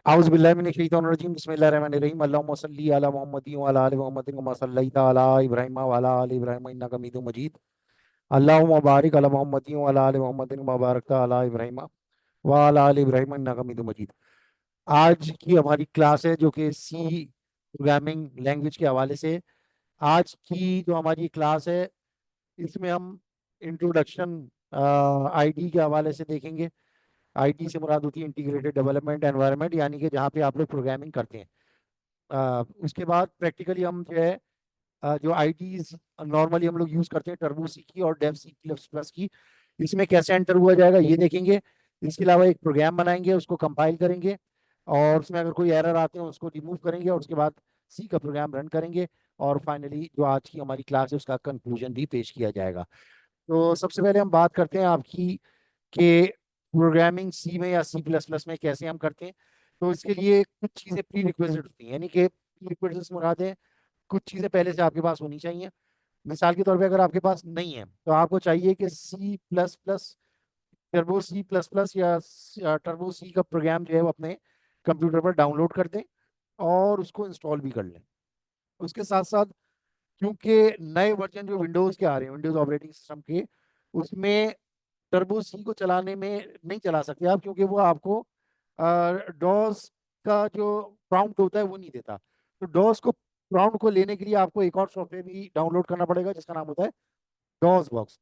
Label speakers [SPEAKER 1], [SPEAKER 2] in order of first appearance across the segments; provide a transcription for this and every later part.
[SPEAKER 1] आउज़ बिल्लाहि मिनश शैतानिर रजीम बिस्मिल्लाहिर रहमानिर रहीम अल्लाहुम्मा सल्ली अला मुहम्मदिन व अला आलि मुहम्मदिन कमा सल्लैता अला इब्राहीम व अला आलि इब्राहीम इन्नका हमीदुम मजीद। अल्लाहुम्मा बारिक अला मुहम्मदिन व अला आलि मुहम्मदिन कमा बारकता अला इब्राहीम व अला आलि इब्राहीम इन्नका हमीदुम मजीद। आज की हमारी क्लास है जो कि सी प्रोग्रामिंग लैंग्वेज के हवाले से। आज की जो हमारी क्लास है इसमें हम इंट्रोडक्शन आईडी के हवाले से देखेंगे। आईटी से मुराद होती है इंटीग्रेटेड डेवलपमेंट एनवायरनमेंट, यानी कि जहाँ पे आप लोग प्रोग्रामिंग करते हैं। उसके बाद प्रैक्टिकली हम जो है जो आईटीज नॉर्मली हम लोग यूज करते हैं टर्बो सी की और डेव सी प्लस प्लस की, इसमें कैसे एंटर हुआ जाएगा ये देखेंगे। इसके अलावा एक प्रोग्राम बनाएंगे, उसको कंपाइल करेंगे और उसमें अगर कोई एरर आते हैं उसको रिमूव करेंगे और उसके बाद सी का प्रोग्राम रन करेंगे। और फाइनली जो आज की हमारी क्लास है उसका कंक्लूजन भी पेश किया जाएगा। तो सबसे पहले हम बात करते हैं आपकी कि प्रोग्रामिंग सी में या सी प्लस प्लस में कैसे हम करते हैं। तो इसके लिए कुछ चीज़ें प्री रिक्वेजिट होती हैं, यानी कि प्री रिक्वेजिट मुराद है कुछ चीज़ें पहले से आपके पास होनी चाहिए। मिसाल के तौर पे अगर आपके पास नहीं है तो आपको चाहिए कि C plus plus, Turbo C plus plus या टर्बो सी का प्रोग्राम जो है वो अपने कंप्यूटर पर डाउनलोड कर दें और उसको इंस्टॉल भी कर लें। उसके साथ साथ क्योंकि नए वर्जन जो विंडोज़ के आ रहे हैं, विंडोज़ ऑपरेटिंग सिस्टम के, उसमें टर्बो सी को चलाने में नहीं चला सकते आप, क्योंकि वो आपको डॉस का जो प्रॉम्प्ट होता है वो नहीं देता। तो डॉस को प्रॉम्प्ट को लेने के लिए आपको एक और सॉफ्टवेयर भी डाउनलोड करना पड़ेगा जिसका नाम होता है डॉस बॉक्स।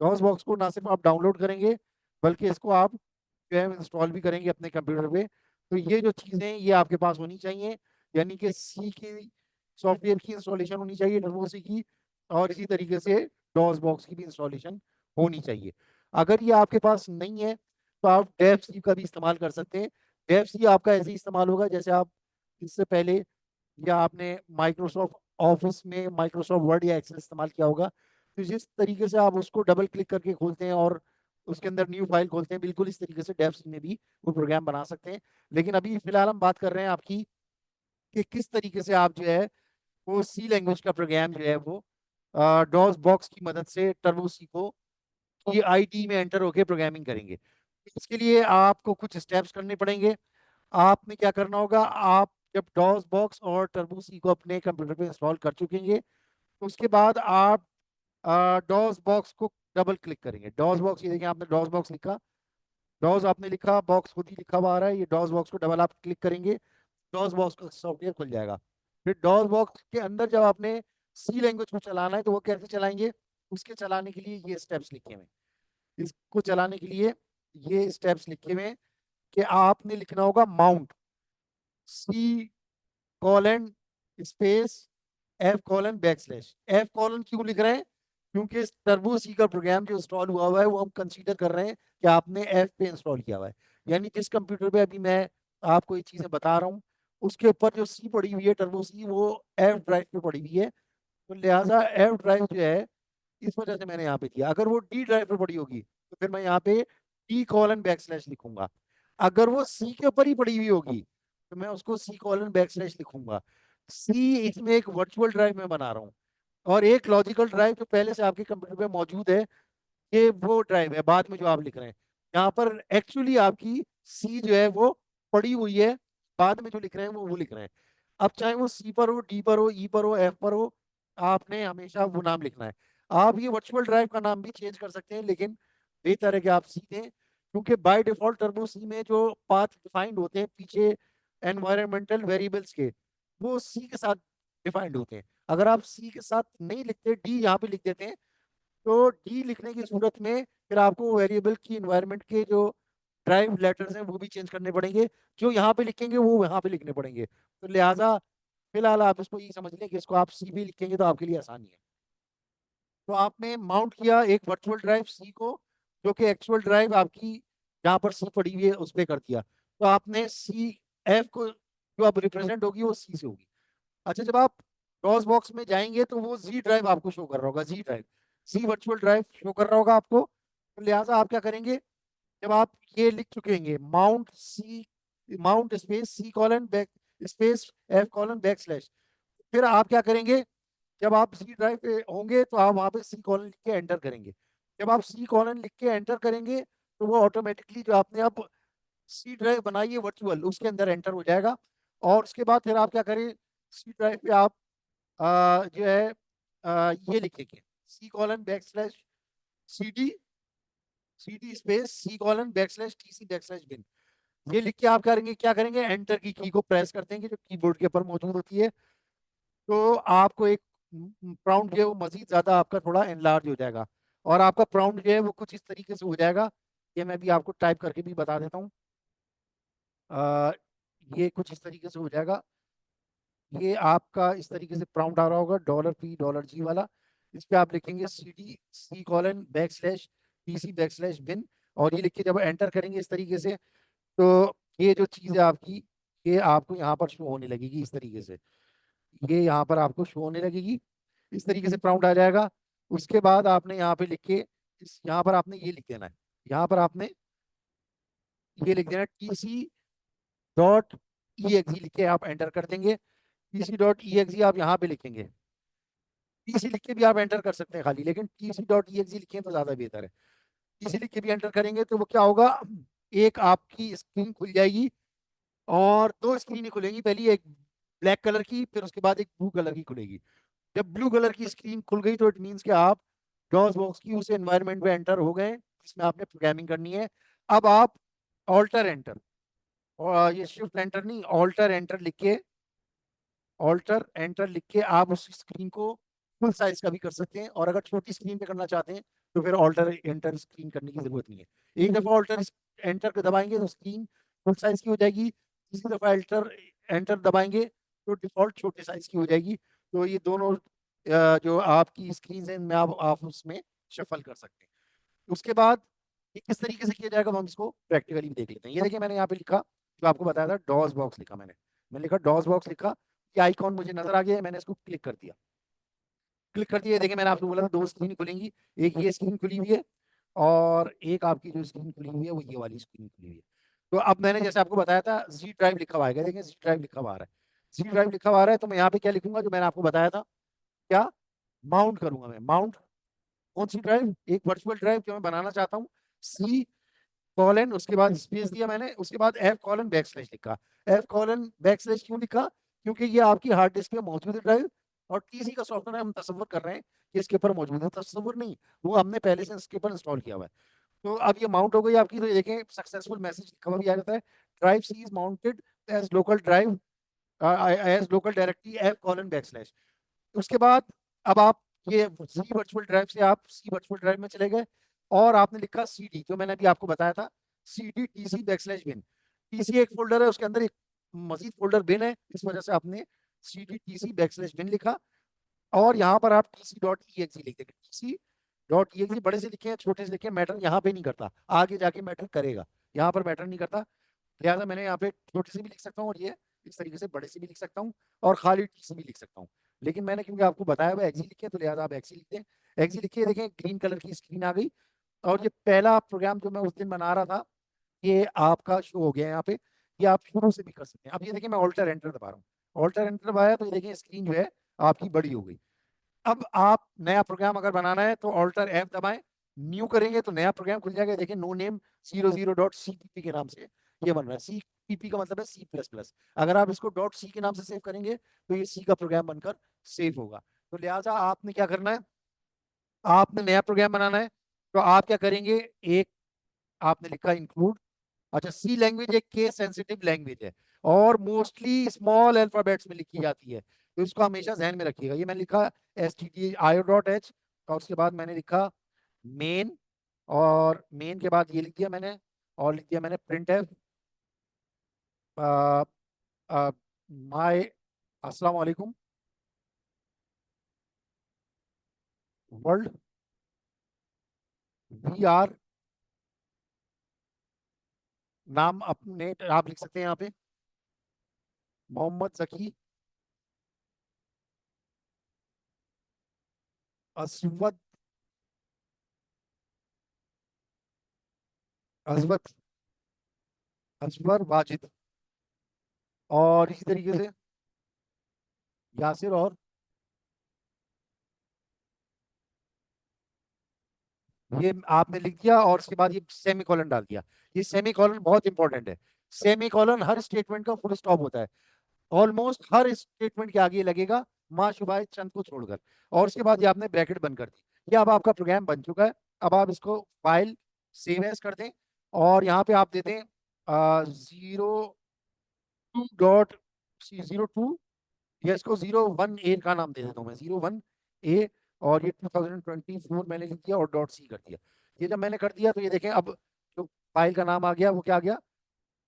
[SPEAKER 1] डॉस बॉक्स को ना सिर्फ आप डाउनलोड करेंगे बल्कि इसको आप जो है इंस्टॉल भी करेंगे अपने कंप्यूटर पे। तो ये जो चीज़ें ये आपके पास होनी चाहिए, यानी कि सी की सॉफ्टवेयर की इंस्टॉलेशन होनी चाहिए टर्बो सी की, और इसी तरीके से डॉस बॉक्स की भी इंस्टॉलेशन होनी चाहिए। अगर ये आपके पास नहीं है तो आप डेव सी का भी इस्तेमाल कर सकते हैं। डेव सी आपका ऐसे ही इस्तेमाल होगा जैसे आप इससे पहले या आपने माइक्रोसॉफ्ट ऑफिस में माइक्रोसॉफ्ट वर्ड या एक्सेल इस्तेमाल किया होगा। तो जिस तरीके से आप उसको डबल क्लिक करके खोलते हैं और उसके अंदर न्यू फाइल खोलते हैं, बिल्कुल इस तरीके से डेव सी में भी वो प्रोग्राम बना सकते हैं। लेकिन अभी फिलहाल हम बात कर रहे हैं आपकी कि किस तरीके से आप जो है वो सी लैंग्वेज का प्रोग्राम जो है वो डॉस बॉक्स की मदद से टर्बो सी को की आईटी में एंटर होके प्रोग्रामिंग करेंगे। इसके लिए आपको कुछ स्टेप्स करने पड़ेंगे। आपने क्या करना होगा, आप जब डॉस बॉक्स और टर्बो सी को अपने कंप्यूटर पे इंस्टॉल कर चुकेंगे तो उसके बाद आप डॉस बॉक्स को डबल क्लिक करेंगे। डॉस बॉक्स, ये देखिए आपने डॉस बॉक्स लिखा, डॉस आपने लिखा, बॉक्स खुद ही लिखा हुआ आ रहा है, ये डॉस बॉक्स को डबल आप क्लिक करेंगे, डॉस बॉक्स का सॉफ्टवेयर खुल जाएगा। फिर डॉस बॉक्स के अंदर जब आपने सी लैंग्वेज को चलाना है तो वो कैसे चलाएंगे, उसके चलाने के लिए ये स्टेप्स लिखे हुए हैं। इसको चलाने के लिए ये स्टेप्स लिखे हुए हैं कि आपने लिखना होगा mount C colon space F colon backslash. F colon क्यों लिख रहे हैं, क्योंकि इस टर्बो सी का प्रोग्राम जो इंस्टॉल हुआ हुआ है वो हम कंसीडर कर रहे हैं कि आपने एफ पे इंस्टॉल किया हुआ है। यानी जिस कंप्यूटर पे अभी मैं आपको ये चीजें बता रहा हूँ उसके ऊपर जो सी पड़ी हुई है टर्बो सी, वो एफ ड्राइव पे पड़ी हुई है। तो लिहाजा एफ ड्राइव जो है इस वजह से मैंने यहाँ पे दिया। अगर वो डी ड्राइव पे पड़ी होगी तो फिर मैं यहाँ पे डी कॉलन बैक स्लैश लिखूंगा। अगर वो सी के ऊपर ही पड़ी हुई होगी तो मैं उसको सी कॉलन बैक स्लैश लिखूंगा। सी इसमें एक वर्चुअल ड्राइव में बना रहा हूँ और एक लॉजिकल ड्राइव जो पहले से आपके कंप्यूटर पे मौजूद है, ये वो ड्राइव है बाद में जो आप लिख रहे हैं। यहाँ पर एक्चुअली आपकी सी जो है वो पड़ी हुई है, बाद में जो लिख रहे हैं वो लिख रहे हैं। अब चाहे वो सी पर हो, डी पर हो, ई पर हो, एफ पर हो, आपने हमेशा वो नाम लिखना है। आप ये वर्चुअल ड्राइव का नाम भी चेंज कर सकते हैं, लेकिन बेहतर है कि आप सीखें, क्योंकि बाय डिफॉल्ट टर्बो सी में जो पाथ डिफाइंड होते हैं पीछे एनवायरमेंटल वेरिएबल्स के, वो सी के साथ डिफाइंड होते हैं। अगर आप सी के साथ नहीं लिखते, डी यहाँ पे लिख देते हैं, तो डी लिखने की सूरत में फिर आपको वेरिएबल की एनवायरनमेंट के जो ड्राइव लेटर्स हैं वो भी चेंज करने पड़ेंगे। जो यहाँ पे लिखेंगे वो यहाँ पे लिखने पड़ेंगे। तो लिहाजा फिलहाल आप इसको ये समझ लें कि इसको आप सी भी लिखेंगे तो आपके लिए आसानी है। तो आपने माउंट किया एक वर्चुअल ड्राइव सी को, जो कि एक्चुअल ड्राइव आपकी जहाँ पर सी पड़ी हुई है उस पर कर दिया। तो आपने सी एफ को जो अब रिप्रेजेंट होगी वो सी से होगी। अच्छा, जब आप डॉस बॉक्स में जाएंगे तो वो जी ड्राइव आपको शो कर रहा होगा, जी ड्राइव, सी वर्चुअल ड्राइव शो कर रहा होगा आपको। तो लिहाजा आप क्या करेंगे, जब आप ये लिख चुकेंगे mount C, mount space C colon back space F colon backslash, फिर आप क्या करेंगे, जब आप सी ड्राइव पे होंगे तो आप वहां पे सी कॉलन लिख के एंटर करेंगे। जब आप सी कॉलन लिख के एंटर करेंगे तो वो ऑटोमेटिकली जो आपने अब सी ड्राइव बनाइए वर्चुअल, उसके अंदर एंटर हो जाएगा। और उसके बाद फिर आप क्या करें, सी ड्राइव पे आप जो है ये लिखेंगे C:\\, CD, CD space C:\\, TC/bin। ये लिख के आप करेंगे क्या करेंगे, एंटर की को प्रेस करते हैं जो कीबोर्ड के ऊपर मौजूद होती है। तो आपको एक प्राउंड जो है वो मजीद ज्यादा आपका थोड़ा एनलार्ज हो जाएगा, और आपका प्राउंड जो है वो कुछ इस तरीके से हो जाएगा। ये मैं भी आपको टाइप करके भी बता देता हूँ। अ, ये कुछ इस तरीके से हो जाएगा। ये आपका इस तरीके से प्राउंड आ रहा होगा, $P$G वाला। इस पे आप लिखेंगे CD C:\\TC/bin। और ये लिख के जब एंटर करेंगे इस तरीके से, तो ये जो चीज़ है आपकी, ये आपको यहाँ पर शो होने लगेगी इस तरीके से। ये यहाँ पर आपको शो होने लगेगी, इस तरीके से प्राउंड आ जाएगा। उसके बाद आपने यहाँ पे लिख के यहाँ पर आपने ये लिख देना है, यहाँ पर आपने ये लिख देना TC.exe लिख के आप एंटर कर देंगे। TC.exe आप यहाँ पे लिखेंगे, TC लिख के भी आप एंटर कर सकते हैं खाली, लेकिन TC.exe लिखें तो ज्यादा बेहतर है। TC लिख के भी एंटर करेंगे तो वो क्या होगा, एक आपकी स्क्रीन खुल जाएगी, और दो स्क्रीनें खुलेंगी, पहली एक ब्लैक कलर की, फिर उसके बाद एक ब्लू कलर की खुलेगी। जब ब्लू कलर की स्क्रीन खुल गई तो इट मीन्स कि आप डॉस बॉक्स की उस एनवायरनमेंट में एंटर हो गए जिसमें आपने प्रोग्रामिंग करनी है। अब आप ऑल्टर एंटर, और ये शिफ्ट एंटर नहीं, ऑल्टर एंटर लिख के आप उस स्क्रीन को फुल साइज का भी कर सकते हैं, और अगर छोटी स्क्रीन पे करना चाहते हैं तो फिर ऑल्टर एंटर स्क्रीन करने की जरूरत नहीं है। एक दफा ऑल्टर एंटर को दबाएंगे तो स्क्रीन फुल साइज की हो जाएगी, तीसरी दफा एंटर एंटर दबाएंगे तो डिफॉल्ट छोटे साइज की हो जाएगी। तो ये दोनों जो आपकी स्क्रीन है इनमें आप उसमें शफल कर सकते हैं। उसके बाद ये किस तरीके से किया जाएगा हम इसको प्रैक्टिकली भी देख लेते हैं। ये देखिए मैंने यहाँ पे लिखा, जो आपको बताया था डॉस बॉक्स लिखा, मैंने लिखा डॉस बॉक्स लिखा, ये आइकॉन मुझे नजर आ गया है, मैंने इसको क्लिक कर दिया। क्लिक कर दिया, देखिए मैंने आपको बोला था दो स्क्रीन खुलेंगी, एक ये स्क्रीन खुली हुई है, और एक आपकी जो स्क्रीन खुली हुई है वो ये वाली स्क्रीन खुली हुई है। तो अब मैंने जैसे आपको बताया था जी ड्राइव लिखा हुआ आएगा, देखिए जी ड्राइव लिखा हुआ आ रहा है, जी ड्राइव लिखा हुआ आ रहा है। तो मैं यहाँ पे क्या लिखूंगा, जो मैंने आपको बताया था, क्या माउंट करूंगा मैं, माउंट कौन सी ड्राइव, एक वर्चुअल ड्राइव जो मैं बनाना चाहता हूँ, C:\, उसके बाद स्पेस दिया मैंने, उसके बाद F:\बैकस्लैश लिखा। F:\बैकस्लैश क्यों लिखा, क्योंकि ये आपकी हार्ड डिस्क पे मौजूद है ड्राइव, और टीसी का सॉफ्टवेयर हम तस्वर कर रहे हैं कि इसके ऊपर मौजूद है, तस्वर नहीं, वो हमने पहले से इसके ऊपर इंस्टॉल किया हुआ है। तो अब ये माउंट हो गई आपकी, तो ये देखें सक्सेसफुल मैसेज लिखा हुआ भी आ जाता है, drive C is mounted as local drive, as local directory F:\बैकस्लैश। उसके बाद अब आप ये सी वर्चुअल ड्राइव से आप सी वर्चुअल ड्राइव में चले गए, और आपने लिखा CD, जो मैंने अभी आपको बताया था, CD TC/bin। TC एक फोल्डर है, उसके अंदर एक मजीद फोल्डर बिन है, इस वजह से आपने CD TC/bin लिखा। और यहाँ पर आप TC.exe लिख देंगे, TC.exe बड़े से लिखे हैं छोटे से लिखे हैं, मैटर यहाँ पे नहीं करता, आगे जाके मैटर करेगा, यहाँ पर मैटर नहीं करता। लिहाजा मैंने यहाँ पे छोटे से भी लिख सकता हूँ, और ये इस तरीके से बड़े से भी लिख सकता हूँ, और खाली TC भी लिख सकता हूँ। लेकिन मैंने क्योंकि आपको बताया हुआ एक्सी लिखे, तो लिहाजा आप एक्सी लिखते हैं। एक्सी लिखिए, देखें ग्रीन कलर की स्क्रीन आ गई, और ये पहला प्रोग्राम जो मैं उस दिन बना रहा था, ये आपका शो हो गया है यहाँ पे। ये आप शुरू से भी कर सकते हैं। अब ये देखिए मैं ऑल्टर एंटर दबा रहा हूँ, ऑल्टर एंटर दबाया तो ये देखिए स्क्रीन जो है आपकी बड़ी हो गई। अब आप नया प्रोग्राम अगर बनाना है तो ऑल्टर F दबाएं, न्यू करेंगे तो नया प्रोग्राम खुल जाएगा। देखिए नो नेम 00.cpp के नाम से ये बन रहा है, CPP का मतलब है C++। अगर आप इसको .c के नाम से सेव करेंगे तो ये C का प्रोग्राम बनकर सेव होगा। तो लिहाजा आपने क्या करना है, आपने नया प्रोग्राम बनाना है, तो आप क्या करेंगे, एक आपने लिखा इंक्लूड, अच्छा सी लैंग्वेज एक केस सेंसिटिव लैंग्वेज है, और मोस्टली स्मॉल अल्फाबेट्स में लिखी जाती है, तो इसको हमेशा ध्यान में रखिएगा। ये मैंने लिखा stdio.h, और उसके बाद मैंने लिखा मेन, और मेन के बाद ये लिख दिया मैंने, और लिख दिया मैंने प्रिंट एफ माई अस्सलाम वालेकुम वर्ल्ड, VR, नाम अपने आप लिख सकते हैं यहाँ पे, मोहम्मद जकी असवद, अजवत अजवर वाजिद, और इसी तरीके से यासिर और ये आपने लिख दिया और उसके बाद ये सेमीकोलन डाल दिया। ये सेमीकोलन बहुत इंपॉर्टेंट है। सेमीकोलन हर स्टेटमेंट का फुल स्टॉप होता है, ऑलमोस्ट हर स्टेटमेंट के आगे लगेगा माँ शुभाए चंद को छोड़कर, और उसके बाद ये आपने ब्रैकेट बंद कर दी। ये अब आपका प्रोग्राम बन चुका है। अब आप इसको फाइल सेव एज कर दें और यहाँ पे आप दे दें 02.02, या इसको 01A का नाम दे देता हूँ मैं, 01A। और ये 2024 मैंने लिख दिया और डॉट सी कर दिया। ये जब मैंने कर दिया तो ये देखें अब जो फाइल का नाम आ गया वो क्या आ गया,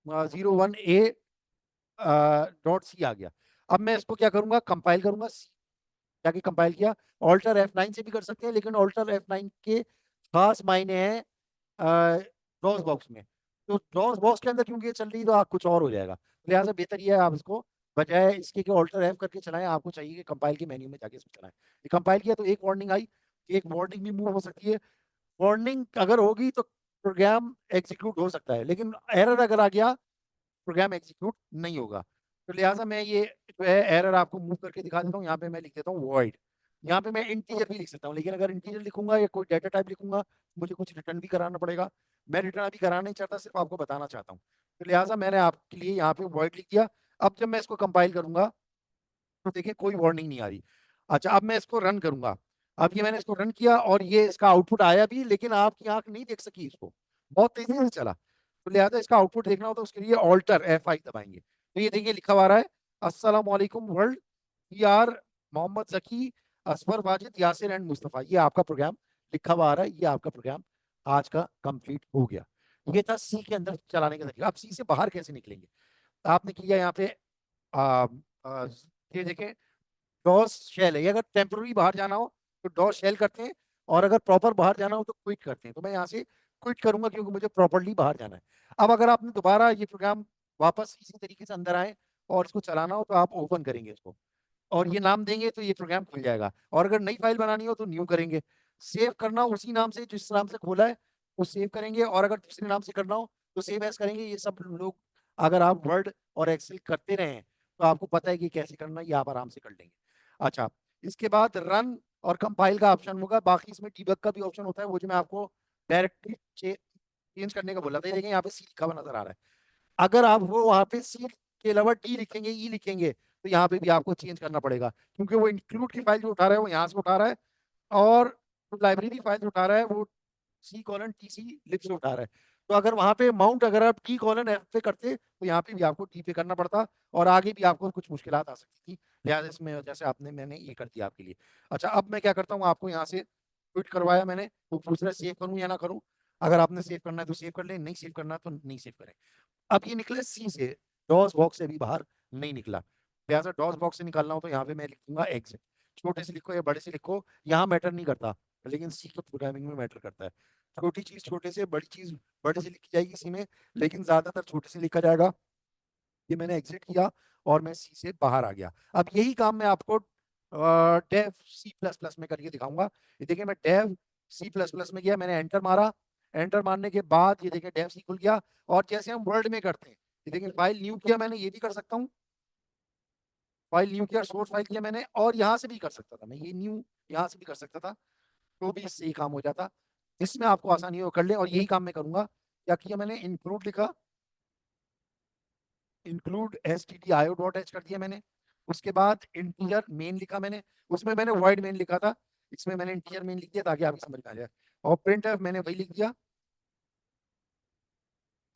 [SPEAKER 1] 01A डॉट सी आ गया। अब मैं इसको क्या करूंगा, कंपाइल करूंगा। जाके कंपाइल किया, ऑल्टर F9 से भी कर सकते हैं, लेकिन ऑल्टर F9 के खास मायने हैं डॉस बॉक्स में। तो डॉस बॉक्स के अंदर क्योंकि ये चल रही है तो आप कुछ और हो जाएगा, लिहाजा बेहतर ये है आप इसको बजाय इसके कि ऑल्टर F करके चलाएं, आपको चाहिए कि कंपाइल के मेन्यू में जाके इसको चलाएं। ये कंपाइल किया तो एक वार्निंग आई, एक वार्निंग भी मूव हो सकती है। वार्निंग अगर होगी तो प्रोग्राम एग्जीक्यूट हो सकता है, लेकिन एरर अगर आ गया प्रोग्राम एग्जीक्यूट नहीं होगा। तो लिहाजा मैं ये जो है एरर आपको मूव करके दिखा देता हूँ। यहाँ पे मैं लिख देता हूँ वॉइड। यहाँ पे मैं इंटीजर भी लिख सकता हूँ, लेकिन अगर इंटीजर लिखूंगा या कोई डेटा टाइप लिखूंगा मुझे कुछ रिटर्न भी कराना पड़ेगा। मैं रिटर्न अभी कराना नहीं चाहता, सिर्फ आपको बताना चाहता हूँ। तो लिहाजा मैंने आपके लिए यहाँ पे वॉइड लिख दिया। अब जब मैं इसको कंपाइल करूंगा तो देखिए कोई वार्निंग नहीं आ रही। अच्छा, अब मैं इसको रन करूंगा। अब ये मैंने इसको रन किया और ये इसका आउटपुट आया भी, लेकिन आपकी आंख नहीं देख सकी इसको, बहुत तेजी से चला। तो लिहाजा इसका आउटपुट देखना हो तो उसके लिए ऑल्टर F5 दबाएंगे। तो ये देखिए लिखा हुआ रहा है, अस्सलाम वालेकुम world, we are Mohammad Zaki, Asfar Wajid, Yasir and Mustafa. ये आपका प्रोग्राम लिखा हुआ आ रहा है। ये आपका प्रोग्राम आज का कंप्लीट हो गया। ये था सी के अंदर चलाने का तरीका। अब सी से बाहर कैसे निकलेंगे, आपने किया यहाँ पे आ, आ, ये देखें डॉस शेल है। ये अगर टेम्पररी बाहर जाना हो तो डॉस शेल करते हैं, और अगर प्रॉपर बाहर जाना हो तो क्विट करते हैं। तो मैं यहाँ से क्विट करूंगा क्योंकि मुझे प्रॉपरली बाहर जाना है। अब अगर आपने दोबारा ये प्रोग्राम वापस इसी तरीके से अंदर आए और इसको चलाना हो तो आप ओपन करेंगे इसको और ये नाम देंगे तो ये प्रोग्राम खुल जाएगा। और अगर नई फाइल बनानी हो तो न्यू करेंगे। सेव करना उसी नाम से जिस नाम से खोला है वो सेव करेंगे, और अगर दूसरे नाम से करना हो तो सेव एज करेंगे। ये सब लोग अगर आप वर्ड और एक्सेल करते रहे तो आपको पता है कि कैसे करना है, ये आप आराम से कर लेंगे। अच्छा, इसके बाद रन और कंपाइल का ऑप्शन होगा। बाकी इसमें डीबग का भी ऑप्शन होता है, वो जो मैं आपको डायरेक्टली चेंज करने का बोला था। ये देखें यहाँ पे सी लिखा हुआ नजर आ रहा है। अगर आप वो वहां पे सी के अलावा डी लिखेंगे, ई लिखेंगे, तो यहाँ पे भी आपको चेंज करना पड़ेगा, क्योंकि वो इंक्लूड की फाइल जो उठा रहा है वो यहाँ से उठा रहा है, और जो लाइब्रेरी फाइल जो उठा रहा है वो C:TC लिप से उठा रहा है। तो अगर वहां पे माउंट अगर आप T:F पे करते तो यहाँ पे भी आपको टी पे करना पड़ता, और आगे भी आपको कुछ मुश्किलात आ सकती थी। लिहाजा इसमें जैसे आपने मैंने ये कर दिया आपके लिए। अच्छा, अब मैं क्या करता हूँ, आपको यहाँ से क्विट करवाया मैंने, वो पूछ रहा है सेव करूँ या ना करूँ। अगर आपने सेव करना है तो सेव कर लें, नहीं सेव करना तो नहीं सेव करें। अब ये निकले सी से, डॉस बॉक्स से भी बाहर नहीं निकला। लिहाजा डॉस बॉक्स से निकालना हो तो यहाँ पे मैं लिखूंगा एग्जिट। छोटे से लिखो या बड़े से लिखो, यहाँ मैटर नहीं करता, लेकिन सी के प्रोग्रामिंग में मैटर करता है। छोटी चीज छोटे से, बड़ी चीज बड़े से लिखी जाएगी सी में, लेकिन ज्यादातर छोटे से लिखा जाएगा। ये मैंने एग्जिट किया और मैं सी से बाहर आ गया। अब यही काम मैं आपको डेव C++ में करके दिखाऊंगा। ये देखिए मैं डेव C++ में गया, मैंने एंटर मारा। एंटर मारने के बाद ये देखिए डेव सी खुल गया। और जैसे हम वर्ड में करते हैं, ये देखिए फाइल न्यू किया मैंने, ये भी कर सकता हूँ। फाइल न्यू किया, सोर्स फाइल किया मैंने, और यहाँ से भी कर सकता था मैं, ये न्यू यहाँ से भी कर सकता था, तो भी इससे ही काम हो जाता। जिसमें आपको आसानी हो कर ले, और यही काम मैं करूंगा। क्या किया मैंने, इंक्लूड लिखा, इंक्लूड stdio.h कर दिया मैंने। उसके बाद इंटीजर मेन लिखा मैंने, उसमें मैंने वॉइड मेन लिखा था, इसमें मैंने इंटीजर मेन लिख दिया ताकि आपको समझ में आ जाए। और प्रिंट एफ मैंने वही लिख दिया,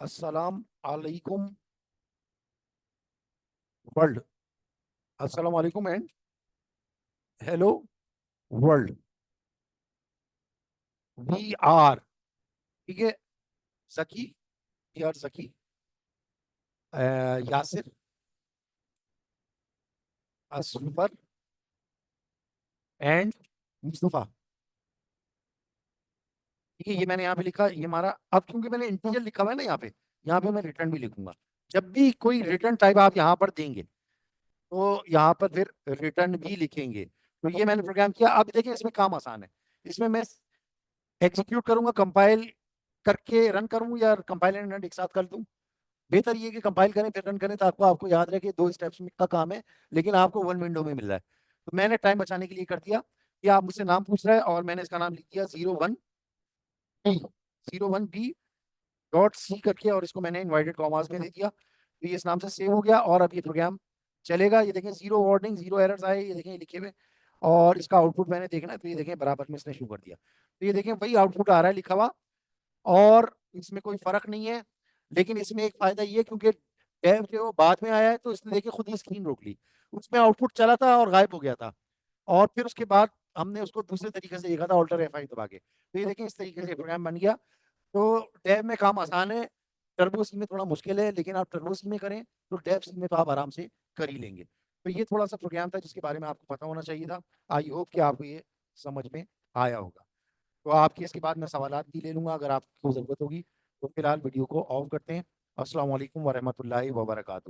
[SPEAKER 1] अस्सलाम वालेकुम वर्ल्ड, अस्सलाम वालेकुम and hello world, we are, ठीक है, Zaki, we are Zaki, Yasir, Asfar and Mustafa. ठीक है, ये मैंने यहाँ पे लिखा, ये हमारा। अब क्योंकि मैंने इंटीजर लिखा हुआ है ना यहाँ पे मैं रिटर्न भी लिखूंगा। जब भी कोई रिटर्न टाइप आप यहाँ पर देंगे तो यहाँ पर फिर रिटर्न भी लिखेंगे। तो ये मैंने प्रोग्राम किया। अब देखिए इसमें काम आसान है। इसमें मैं एग्जीक्यूट करूंगा, कंपाइल करके रन करूँ, या कंपाइल एंड रन एक साथ कर दूं। बेहतर ये कि कंपाइल करें फिर रन करें, तो आपको आपको याद रहे कि 2 स्टेप्स का काम है, लेकिन आपको वन विंडो में मिल रहा है। तो मैंने टाइम बचाने के लिए कर दिया कि आप मुझसे नाम पूछ रहे हैं और मैंने इसका नाम लिख दिया 01 01B डॉट सी करके, और इसको मैंने इन्वर्टेड कॉमास में दे दिया, तो ये इस नाम से सेव हो गया और अब ये प्रोग्राम चलेगा। ये देखें, जीरो वार्निंग, जीरो एरर्स आए, ये देखें लिखे हुए, और इसका आउटपुट मैंने देखना है, तो ये देखें बराबर में इसने शुरू कर दिया। तो ये देखें वही आउटपुट आ रहा है लिखा हुआ, और इसमें कोई फर्क नहीं है। लेकिन इसमें एक फायदा ये, क्योंकि टैब जो है वो बाद में आया है, तो इसने देखिए खुद ही स्क्रीन रोक ली। उसमें आउटपुट चला था और गायब हो गया था, और फिर उसके बाद हमने उसको दूसरे तरीके से देखा था, ऑल्टर F5 दबा के। तो ये देखें इस तरीके से प्रोग्राम बन गया। तो टैब में काम आसान है, टर्बो सी में थोड़ा मुश्किल है, लेकिन आप टर्बो सी में करें तो टैब सी में तो आप आराम से कर ही लेंगे। तो ये थोड़ा सा प्रोग्राम था जिसके बारे में आपको पता होना चाहिए था। आई होप कि आपको ये समझ में आया होगा। तो आपके इसके बाद मैं सवालात भी ले लूंगा अगर आपको ज़रूरत होगी। तो फिलहाल वीडियो को ऑफ करते हैं। अस्सलाम वालेकुम वरहमतुल्लाहि वबरकातुहू।